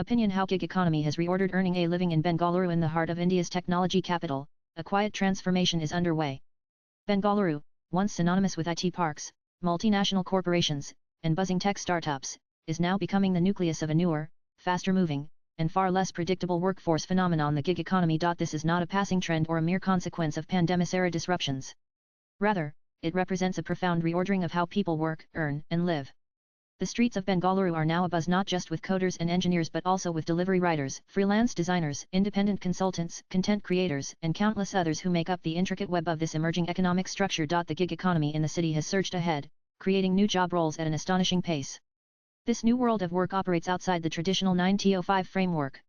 Opinion: How gig economy has reordered earning a living in Bengaluru, in the heart of India's technology capital. A quiet transformation is underway. Bengaluru, once synonymous with IT parks, multinational corporations, and buzzing tech startups, is now becoming the nucleus of a newer, faster-moving, and far less predictable workforce phenomenon, the gig economy. This is not a passing trend or a mere consequence of pandemic-era disruptions. Rather, it represents a profound reordering of how people work, earn, and live. The streets of Bengaluru are now abuzz not just with coders and engineers but also with delivery riders, freelance designers, independent consultants, content creators, and countless others who make up the intricate web of this emerging economic structure. The gig economy in the city has surged ahead, creating new job roles at an astonishing pace. This new world of work operates outside the traditional 9-to-5 framework.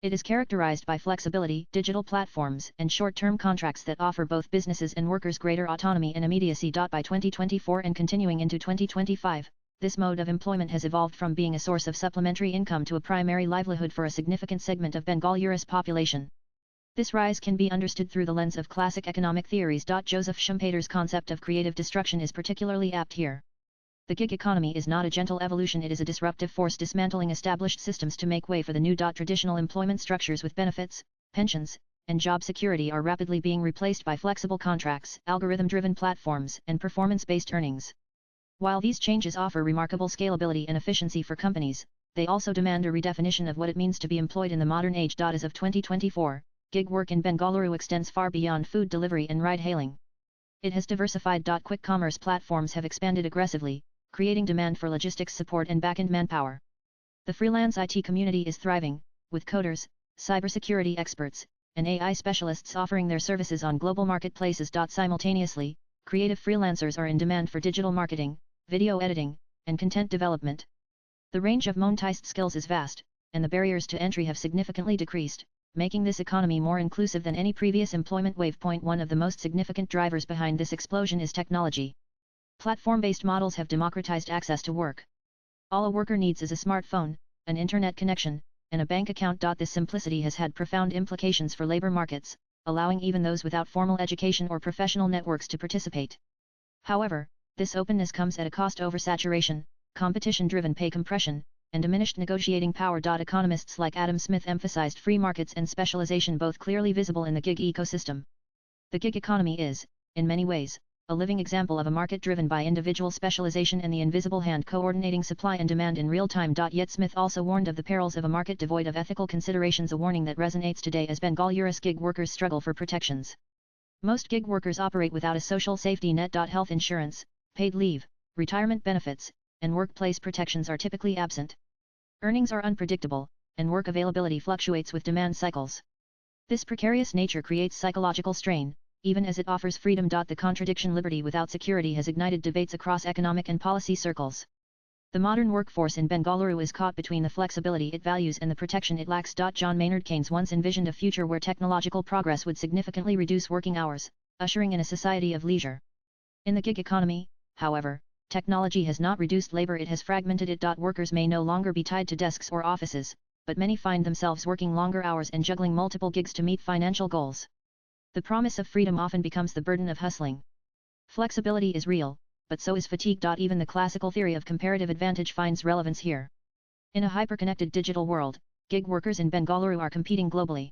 It is characterized by flexibility, digital platforms, and short-term contracts that offer both businesses and workers greater autonomy and immediacy. By 2024 and continuing into 2025, this mode of employment has evolved from being a source of supplementary income to a primary livelihood for a significant segment of Bengaluru's population. This rise can be understood through the lens of classic economic theories. Joseph Schumpeter's concept of creative destruction is particularly apt here. The gig economy is not a gentle evolution, it is a disruptive force dismantling established systems to make way for the new. Traditional employment structures with benefits, pensions, and job security are rapidly being replaced by flexible contracts, algorithm-driven platforms, and performance-based earnings. While these changes offer remarkable scalability and efficiency for companies, they also demand a redefinition of what it means to be employed in the modern age. As of 2024, gig work in Bengaluru extends far beyond food delivery and ride-hailing. It has diversified. Quick commerce platforms have expanded aggressively, creating demand for logistics support and back-end manpower. The freelance IT community is thriving, with coders, cybersecurity experts, and AI specialists offering their services on global marketplaces. Simultaneously, creative freelancers are in demand for digital marketing, video editing, and content development. The range of monetized skills is vast, and the barriers to entry have significantly decreased, making this economy more inclusive than any previous employment wave. One of the most significant drivers behind this explosion is technology. Platform-based models have democratized access to work. All a worker needs is a smartphone, an internet connection, and a bank account. This simplicity has had profound implications for labor markets, allowing even those without formal education or professional networks to participate. However, this openness comes at a cost: oversaturation, competition-driven pay compression, and diminished negotiating power. Economists like Adam Smith emphasized free markets and specialization, both clearly visible in the gig ecosystem. The gig economy is, in many ways, a living example of a market driven by individual specialization and the invisible hand coordinating supply and demand in real time. Yet Smith also warned of the perils of a market devoid of ethical considerations, a warning that resonates today as Bengaluru's gig workers struggle for protections. Most gig workers operate without a social safety net. Health insurance, paid leave, retirement benefits, and workplace protections are typically absent. Earnings are unpredictable, and work availability fluctuates with demand cycles. This precarious nature creates psychological strain, even as it offers freedom. The contradiction: liberty without security has ignited debates across economic and policy circles. The modern workforce in Bengaluru is caught between the flexibility it values and the protection it lacks. John Maynard Keynes once envisioned a future where technological progress would significantly reduce working hours, ushering in a society of leisure. In the gig economy, however, technology has not reduced labor, it has fragmented it. Workers may no longer be tied to desks or offices, but many find themselves working longer hours and juggling multiple gigs to meet financial goals. The promise of freedom often becomes the burden of hustling. Flexibility is real, but so is fatigue. Even the classical theory of comparative advantage finds relevance here. In a hyper-connected digital world, gig workers in Bengaluru are competing globally.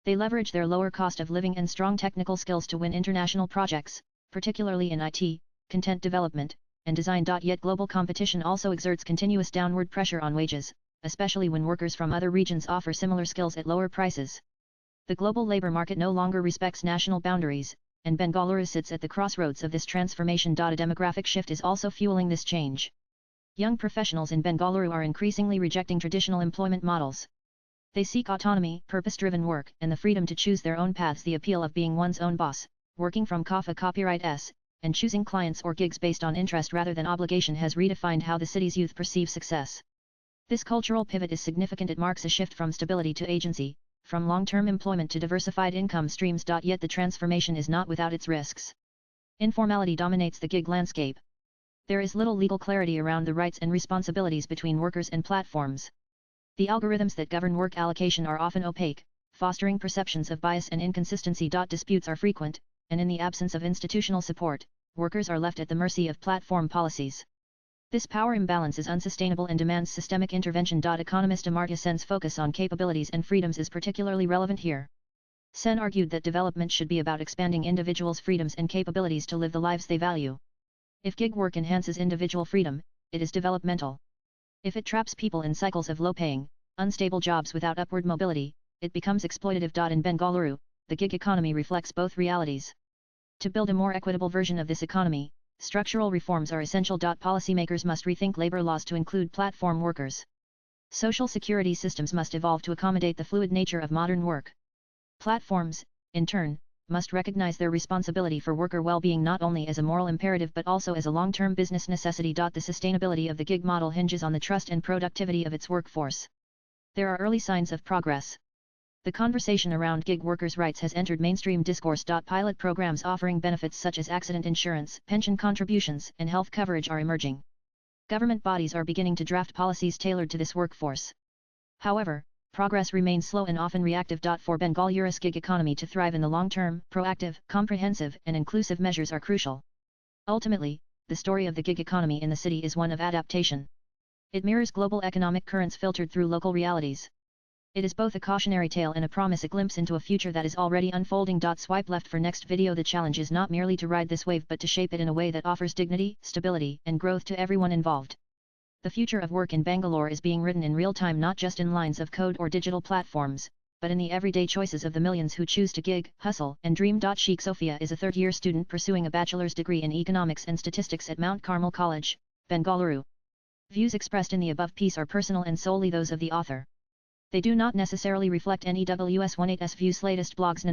They leverage their lower cost of living and strong technical skills to win international projects, particularly in IT, content development, and design. Yet global competition also exerts continuous downward pressure on wages, especially when workers from other regions offer similar skills at lower prices. The global labor market no longer respects national boundaries, and Bengaluru sits at the crossroads of this transformation. A demographic shift is also fueling this change. Young professionals in Bengaluru are increasingly rejecting traditional employment models. They seek autonomy, purpose-driven work, and the freedom to choose their own paths. The appeal of being one's own boss, working from copyright S, and choosing clients or gigs based on interest rather than obligation has redefined how the city's youth perceive success. This cultural pivot is significant. It marks a shift from stability to agency, from long-term employment to diversified income streams. Yet the transformation is not without its risks. Informality dominates the gig landscape. There is little legal clarity around the rights and responsibilities between workers and platforms. The algorithms that govern work allocation are often opaque, fostering perceptions of bias and inconsistency. Disputes are frequent, and in the absence of institutional support, workers are left at the mercy of platform policies. This power imbalance is unsustainable and demands systemic intervention. Economist Amartya Sen's focus on capabilities and freedoms is particularly relevant here. Sen argued that development should be about expanding individuals' freedoms and capabilities to live the lives they value. If gig work enhances individual freedom, it is developmental. If it traps people in cycles of low-paying, unstable jobs without upward mobility, it becomes exploitative. In Bengaluru, the gig economy reflects both realities. To build a more equitable version of this economy, structural reforms are essential. Policymakers must rethink labor laws to include platform workers. Social security systems must evolve to accommodate the fluid nature of modern work. Platforms, in turn, must recognize their responsibility for worker well-being not only as a moral imperative but also as a long-term business necessity. The sustainability of the gig model hinges on the trust and productivity of its workforce. There are early signs of progress. The conversation around gig workers' rights has entered mainstream discourse. Pilot programs offering benefits such as accident insurance, pension contributions, and health coverage are emerging. Government bodies are beginning to draft policies tailored to this workforce. However, progress remains slow and often reactive. For Bengaluru's gig economy to thrive in the long term, proactive, comprehensive, and inclusive measures are crucial. Ultimately, the story of the gig economy in the city is one of adaptation. It mirrors global economic currents filtered through local realities. It is both a cautionary tale and a promise, a glimpse into a future that is already unfolding. Swipe left for next video. The challenge is not merely to ride this wave but to shape it in a way that offers dignity, stability, and growth to everyone involved. The future of work in Bangalore is being written in real time, not just in lines of code or digital platforms, but in the everyday choices of the millions who choose to gig, hustle, and dream. Sheikh Sophia is a third-year student pursuing a bachelor's degree in economics and statistics at Mount Carmel College, Bengaluru. Views expressed in the above piece are personal and solely those of the author. They do not necessarily reflect NEWS18's views. Latest blogs.